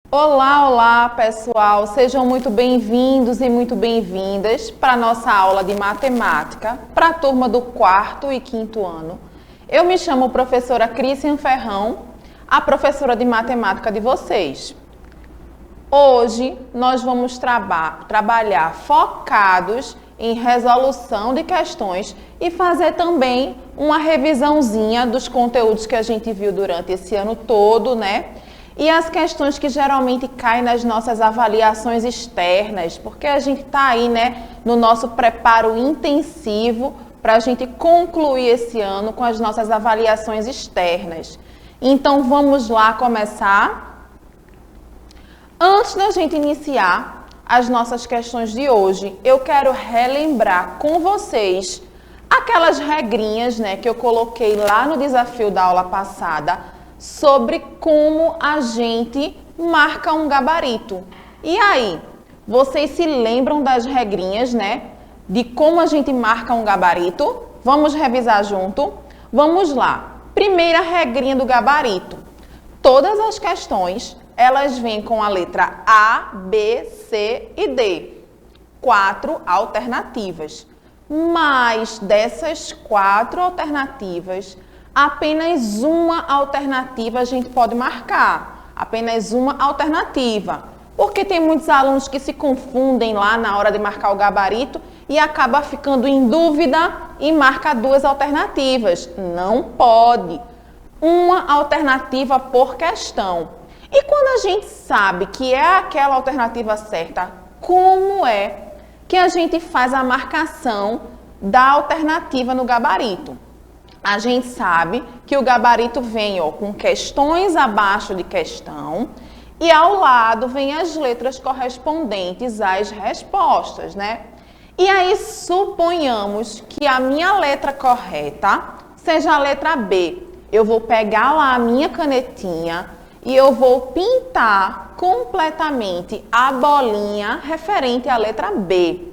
Olá, olá pessoal, sejam muito bem-vindos e muito bem-vindas para a nossa aula de matemática para a turma do 4º e 5º ano. Eu me chamo professora Cristian Ferrão, a professora de matemática de vocês. Hoje nós vamos trabalhar focados em resolução de questões e fazer também uma revisãozinha dos conteúdos que a gente viu durante esse ano todo, né? E as questões que geralmente caem nas nossas avaliações externas, porque a gente está aí, né, no nosso preparo intensivo para a gente concluir esse ano com as nossas avaliações externas. Então, vamos lá começar. Antes da gente iniciar as nossas questões de hoje, eu quero relembrar com vocês aquelas regrinhas, né, que eu coloquei lá no desafio da aula passada, sobre como a gente marca um gabarito. E aí, vocês se lembram das regrinhas, né? De como a gente marca um gabarito? Vamos revisar junto? Vamos lá. Primeira regrinha do gabarito. Todas as questões, elas vêm com a letra A, B, C e D. 4 alternativas. Mas dessas 4 alternativas, apenas uma alternativa a gente pode marcar, apenas uma alternativa, porque tem muitos alunos que se confundem lá na hora de marcar o gabarito e acaba ficando em dúvida e marca 2 alternativas. Não pode, uma alternativa por questão. E quando a gente sabe que é aquela alternativa certa, como é que a gente faz a marcação da alternativa no gabarito? A gente sabe que o gabarito vem com questões abaixo de questão e ao lado vem as letras correspondentes às respostas, né? E aí suponhamos que a minha letra correta seja a letra B. Eu vou pegar lá a minha canetinha e eu vou pintar completamente a bolinha referente à letra B.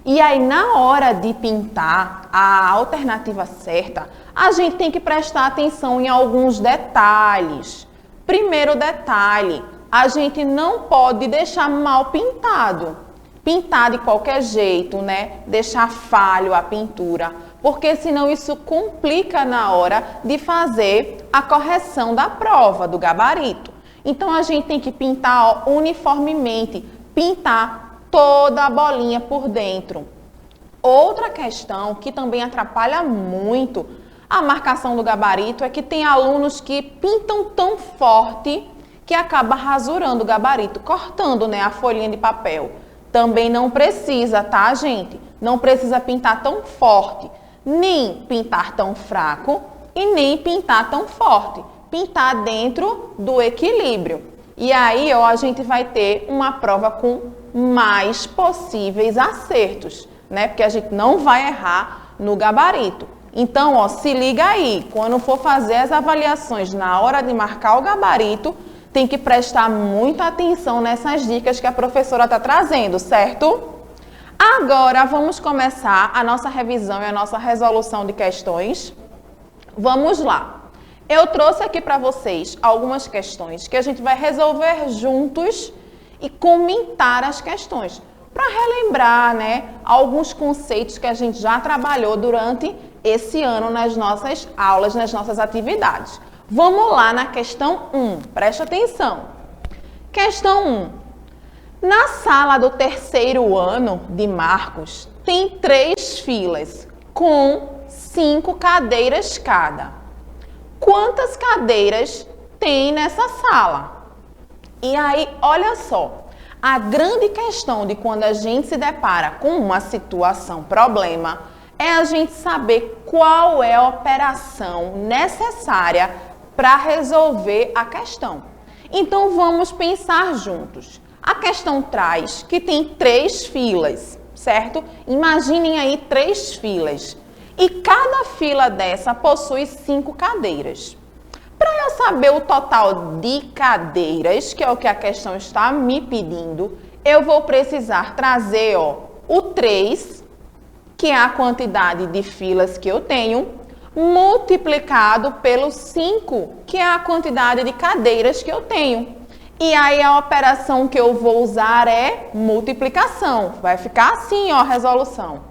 E aí, na hora de pintar a alternativa certa, a gente tem que prestar atenção em alguns detalhes. Primeiro detalhe, a gente não pode deixar mal pintado. Pintar de qualquer jeito, né? Deixar falho a pintura, porque senão isso complica na hora de fazer a correção da prova, do gabarito. Então, a gente tem que pintar uniformemente, pintar toda a bolinha por dentro. Outra questão que também atrapalha muito a marcação do gabarito é que tem alunos que pintam tão forte que acaba rasurando o gabarito, cortando, né, a folhinha de papel. Também não precisa, tá, gente? Não precisa pintar tão forte, nem pintar tão fraco e nem pintar tão forte. Pintar dentro do equilíbrio. E aí, a gente vai ter uma prova com mais possíveis acertos, né? Porque a gente não vai errar no gabarito. Então, se liga aí, quando for fazer as avaliações na hora de marcar o gabarito, tem que prestar muita atenção nessas dicas que a professora está trazendo, certo? Agora, vamos começar a nossa revisão e a nossa resolução de questões. Vamos lá. Eu trouxe aqui para vocês algumas questões que a gente vai resolver juntos e comentar as questões, para relembrar, né, alguns conceitos que a gente já trabalhou durante esse ano nas nossas aulas, nas nossas atividades. Vamos lá na questão 1, preste atenção. Questão 1. Na sala do 3º ano de Marcos, tem 3 filas com 5 cadeiras cada. Quantas cadeiras tem nessa sala? E aí, olha só, a grande questão de quando a gente se depara com uma situação, problema, é a gente saber qual é a operação necessária para resolver a questão. Então, vamos pensar juntos. A questão traz que tem 3 filas, certo? Imaginem aí 3 filas. E cada fila dessa possui 5 cadeiras. Para eu saber o total de cadeiras, que é o que a questão está me pedindo, eu vou precisar trazer o 3, que é a quantidade de filas que eu tenho, multiplicado pelo 5, que é a quantidade de cadeiras que eu tenho. E aí a operação que eu vou usar é multiplicação. Vai ficar assim, ó, a resolução.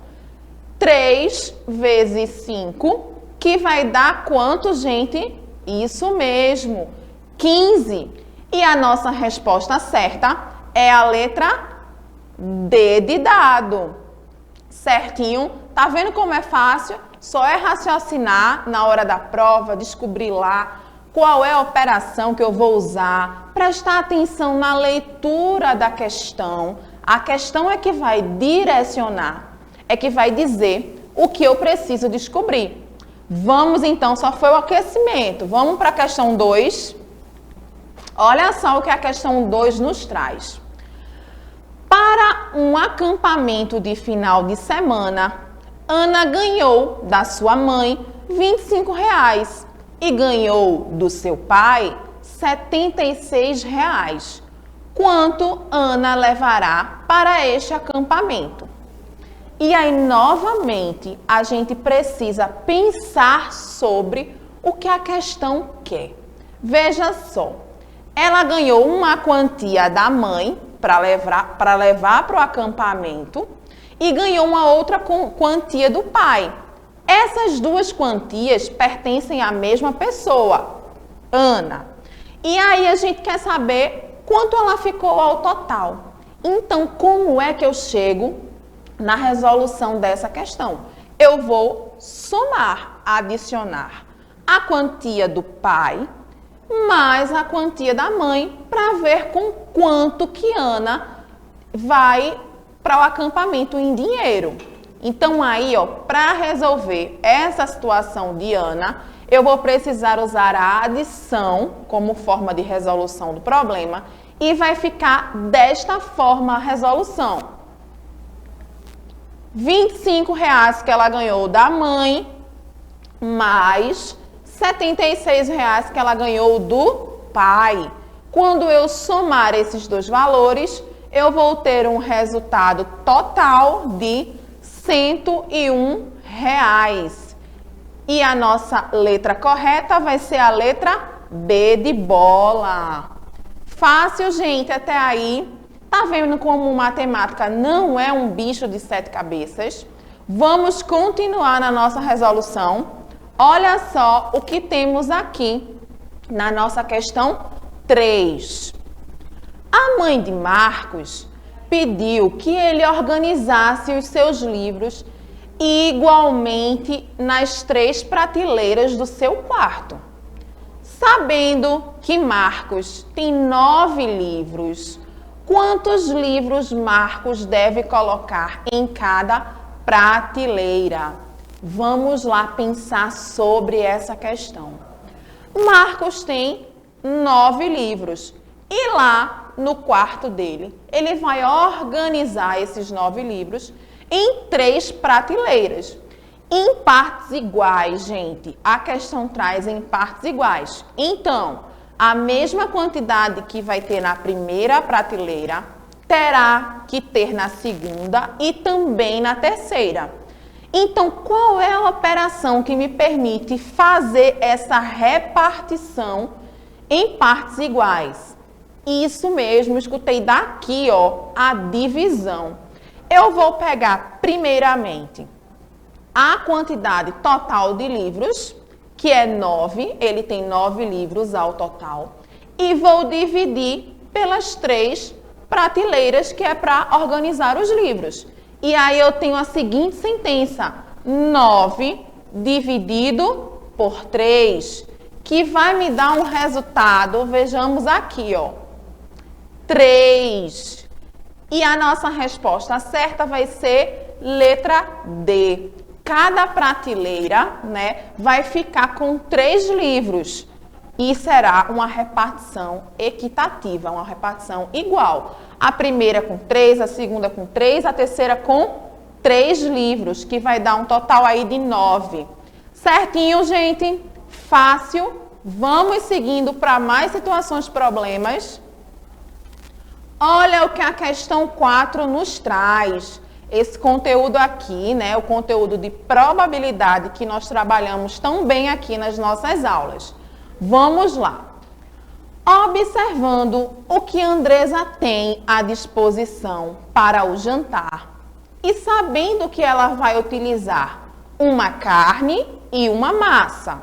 3 vezes 5, que vai dar quanto, gente? Isso mesmo, 15. E a nossa resposta certa é a letra D de dado. Certinho? Tá vendo como é fácil? Só é raciocinar na hora da prova, descobrir lá qual é a operação que eu vou usar, prestar atenção na leitura da questão. A questão é que vai direcionar, é que vai dizer o que eu preciso descobrir. Vamos então, só foi o aquecimento. Vamos para a questão 2. Olha só o que a questão 2 nos traz. Para um acampamento de final de semana, Ana ganhou da sua mãe R$ 25 e ganhou do seu pai R$ 76. Quanto Ana levará para este acampamento? E aí, novamente, a gente precisa pensar sobre o que a questão quer. Veja só, ela ganhou uma quantia da mãe para levar para o acampamento e ganhou uma outra quantia do pai. Essas duas quantias pertencem à mesma pessoa, Ana. E aí a gente quer saber quanto ela ficou ao total. Então, como é que eu chego na resolução dessa questão? Eu vou somar, adicionar a quantia do pai mais a quantia da mãe para ver com quanto que Ana vai para o acampamento em dinheiro. Então aí, ó, para resolver essa situação de Ana, eu vou precisar usar a adição como forma de resolução do problema e vai ficar desta forma a resolução. R$ 25 que ela ganhou da mãe, mais R$ 76 que ela ganhou do pai. Quando eu somar esses dois valores, eu vou ter um resultado total de R$ 101. E a nossa letra correta vai ser a letra B de bola. Fácil, gente, até aí. Tá vendo como matemática não é um bicho de 7 cabeças? Vamos continuar na nossa resolução. Olha só o que temos aqui na nossa questão 3. A mãe de Marcos pediu que ele organizasse os seus livros igualmente nas 3 prateleiras do seu quarto. Sabendo que Marcos tem 9 livros, quantos livros Marcos deve colocar em cada prateleira? Vamos lá pensar sobre essa questão. Marcos tem 9 livros e lá no quarto dele, ele vai organizar esses 9 livros em 3 prateleiras, em partes iguais, gente. A questão traz em partes iguais. Então, a mesma quantidade que vai ter na primeira prateleira, terá que ter na segunda e também na terceira. Então, qual é a operação que me permite fazer essa repartição em partes iguais? Isso mesmo, escutei daqui, ó, a divisão. Eu vou pegar, primeiramente, a quantidade total de livros, que é 9, ele tem 9 livros ao total, e vou dividir pelas 3 prateleiras, que é para organizar os livros. E aí eu tenho a seguinte sentença, 9 dividido por 3, que vai me dar um resultado, vejamos aqui, ó, 3. E a nossa resposta certa vai ser letra D. Cada prateleira, né, vai ficar com 3 livros. E será uma repartição equitativa, uma repartição igual. A primeira com 3, a segunda com 3, a terceira com 3 livros, que vai dar um total aí de 9. Certinho, gente? Fácil. Vamos seguindo para mais situações, problemas. Olha o que a questão 4 nos traz. Esse conteúdo aqui, né, o conteúdo de probabilidade que nós trabalhamos tão bem aqui nas nossas aulas. Vamos lá. Observando o que Andresa tem à disposição para o jantar e sabendo que ela vai utilizar uma carne e uma massa,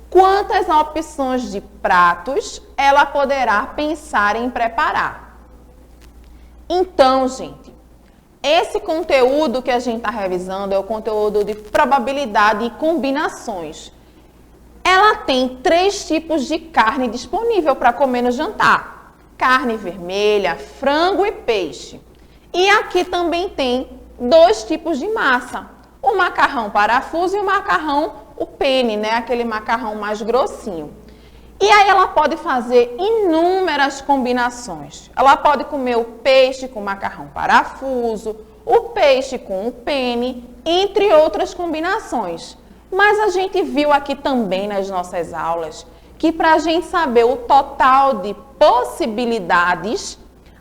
quantas opções de pratos ela poderá pensar em preparar? Então, gente, esse conteúdo que a gente está revisando é o conteúdo de probabilidade e combinações. Ela tem 3 tipos de carne disponível para comer no jantar. Carne vermelha, frango e peixe. E aqui também tem 2 tipos de massa. O macarrão parafuso e o macarrão, o penne, né? Aquele macarrão mais grossinho. E aí ela pode fazer inúmeras combinações. Ela pode comer o peixe com macarrão parafuso, o peixe com o penne, entre outras combinações. Mas a gente viu aqui também nas nossas aulas que para a gente saber o total de possibilidades,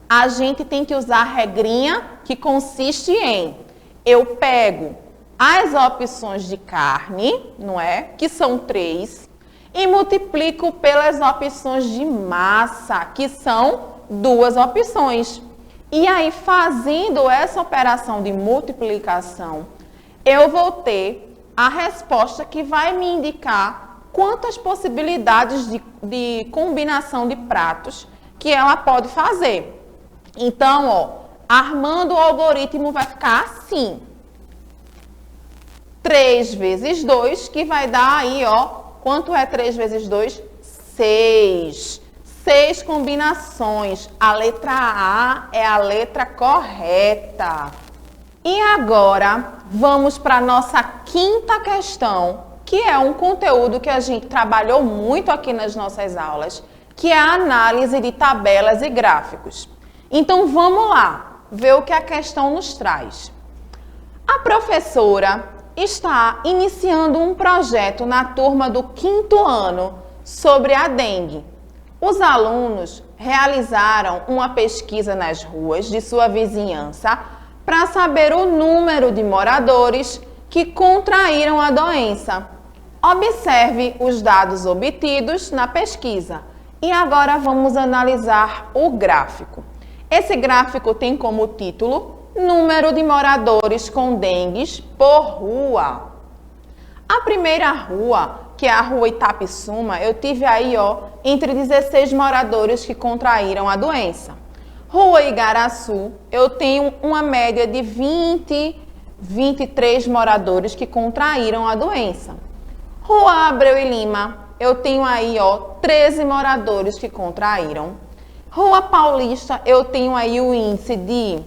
a gente tem que usar a regrinha que consiste em eu pego as opções de carne, não é? Que são 3, e multiplico pelas opções de massa, que são 2 opções. E aí, fazendo essa operação de multiplicação, eu vou ter a resposta que vai me indicar quantas possibilidades de combinação de pratos que ela pode fazer. Então, ó, armando o algoritmo vai ficar assim. 3 vezes 2, que vai dar aí, ó, quanto é 3 vezes 2? 6. 6 combinações. A letra A é a letra correta. E agora, vamos para a nossa quinta questão, que é um conteúdo que a gente trabalhou muito aqui nas nossas aulas, que é a análise de tabelas e gráficos. Então, vamos lá, ver o que a questão nos traz. A professora está iniciando um projeto na turma do 5º ano sobre a dengue. Os alunos realizaram uma pesquisa nas ruas de sua vizinhança para saber o número de moradores que contraíram a doença. Observe os dados obtidos na pesquisa. E agora vamos analisar o gráfico. Esse gráfico tem como título número de moradores com dengue por rua. A primeira rua, que é a rua Itapissuma, eu tive aí, ó, entre 16 moradores que contraíram a doença. Rua Igaraçu, eu tenho uma média de 23 moradores que contraíram a doença. Rua Abreu e Lima, eu tenho aí, ó, 13 moradores que contraíram. Rua Paulista, eu tenho aí o índice de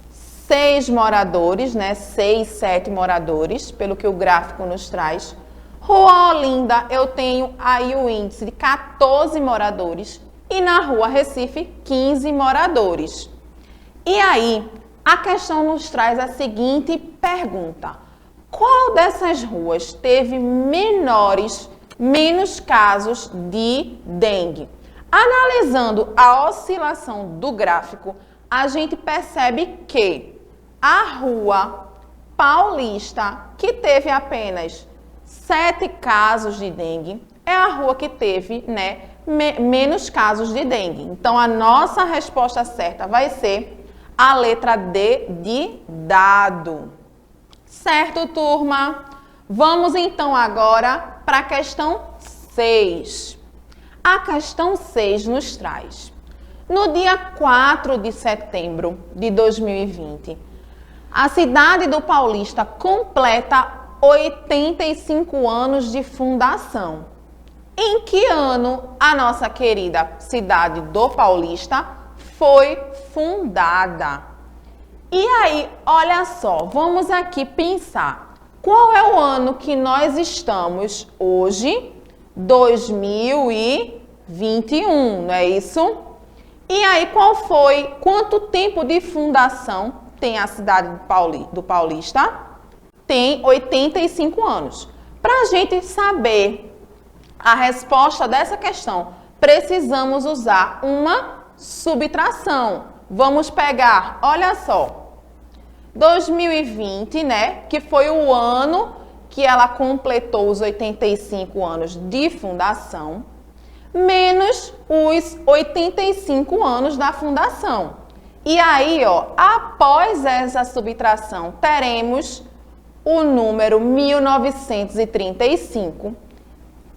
6 moradores, né? 6, 7 moradores, pelo que o gráfico nos traz. Rua Olinda, eu tenho aí o índice de 14 moradores. E na Rua Recife, 15 moradores. E aí, a questão nos traz a seguinte pergunta. Qual dessas ruas teve menos casos de dengue? Analisando a oscilação do gráfico, a gente percebe que a Rua Paulista, que teve apenas 7 casos de dengue, é a rua que teve, né, menos casos de dengue. Então, a nossa resposta certa vai ser a letra D de dado. Certo, turma? Vamos então agora para a questão 6. A questão 6 nos traz: no dia 4 de setembro de 2020, a cidade do Paulista completa 85 anos de fundação. Em que ano a nossa querida cidade do Paulista foi fundada? E aí, olha só, vamos aqui pensar. Qual é o ano que nós estamos hoje? 2021, não é isso? E aí, quanto tempo de fundação tem a cidade do Paulista? Tem 85 anos. Para a gente saber a resposta dessa questão, precisamos usar uma subtração. Vamos pegar, olha só, 2020, né, que foi o ano que ela completou os 85 anos de fundação, menos os 85 anos da fundação. E aí, ó, após essa subtração, teremos o número 1935,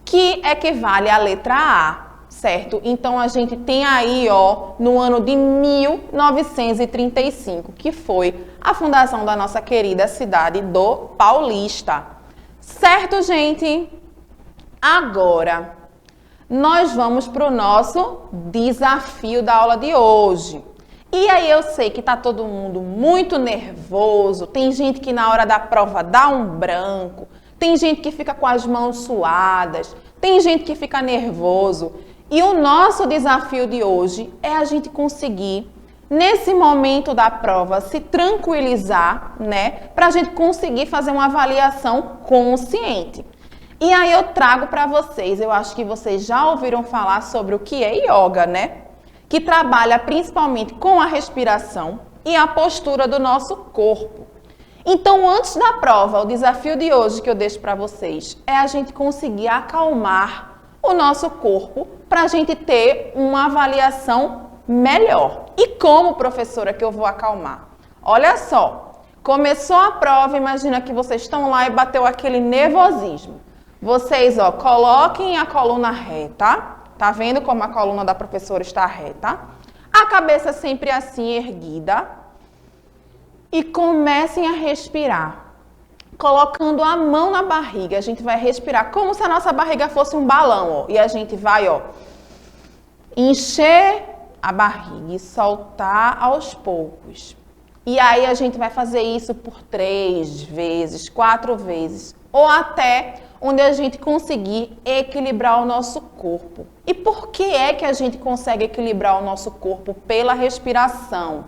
que equivale à letra A, certo? Então, a gente tem aí, ó, no ano de 1935, que foi a fundação da nossa querida cidade do Paulista. Certo, gente? Agora, nós vamos para o nosso desafio da aula de hoje. E aí eu sei que tá todo mundo muito nervoso, tem gente que na hora da prova dá um branco, tem gente que fica com as mãos suadas, tem gente que fica nervoso. E o nosso desafio de hoje é a gente conseguir, nesse momento da prova, se tranquilizar, né? Para a gente conseguir fazer uma avaliação consciente. E aí eu trago para vocês, eu acho que vocês já ouviram falar sobre o que é yoga, né? Que trabalha principalmente com a respiração e a postura do nosso corpo. Então, antes da prova, o desafio de hoje que eu deixo para vocês é a gente conseguir acalmar o nosso corpo para a gente ter uma avaliação melhor. E como, professora, que eu vou acalmar? Olha só, começou a prova, imagina que vocês estão lá e bateu aquele nervosismo. Vocês, ó, coloquem a coluna reta. Tá vendo como a coluna da professora está reta? A cabeça sempre assim erguida. E comecem a respirar. Colocando a mão na barriga, a gente vai respirar como se a nossa barriga fosse um balão, ó. E a gente vai, ó, encher a barriga e soltar aos poucos. E aí a gente vai fazer isso por 3 vezes, 4 vezes, ou até onde a gente conseguir equilibrar o nosso corpo. E por que é que a gente consegue equilibrar o nosso corpo? Pela respiração.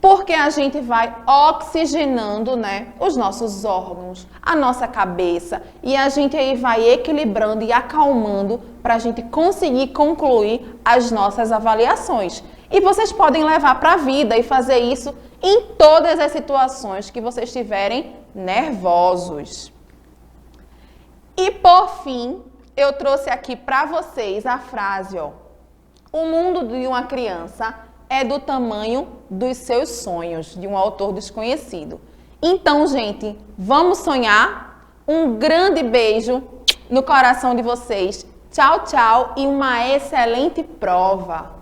Porque a gente vai oxigenando, né, os nossos órgãos, a nossa cabeça, e a gente aí vai equilibrando e acalmando para a gente conseguir concluir as nossas avaliações. E vocês podem levar para a vida e fazer isso em todas as situações que vocês estiverem nervosos. E por fim, eu trouxe aqui para vocês a frase, ó. O mundo de uma criança é do tamanho dos seus sonhos, de um autor desconhecido. Então, gente, vamos sonhar? Um grande beijo no coração de vocês. Tchau, tchau e uma excelente prova!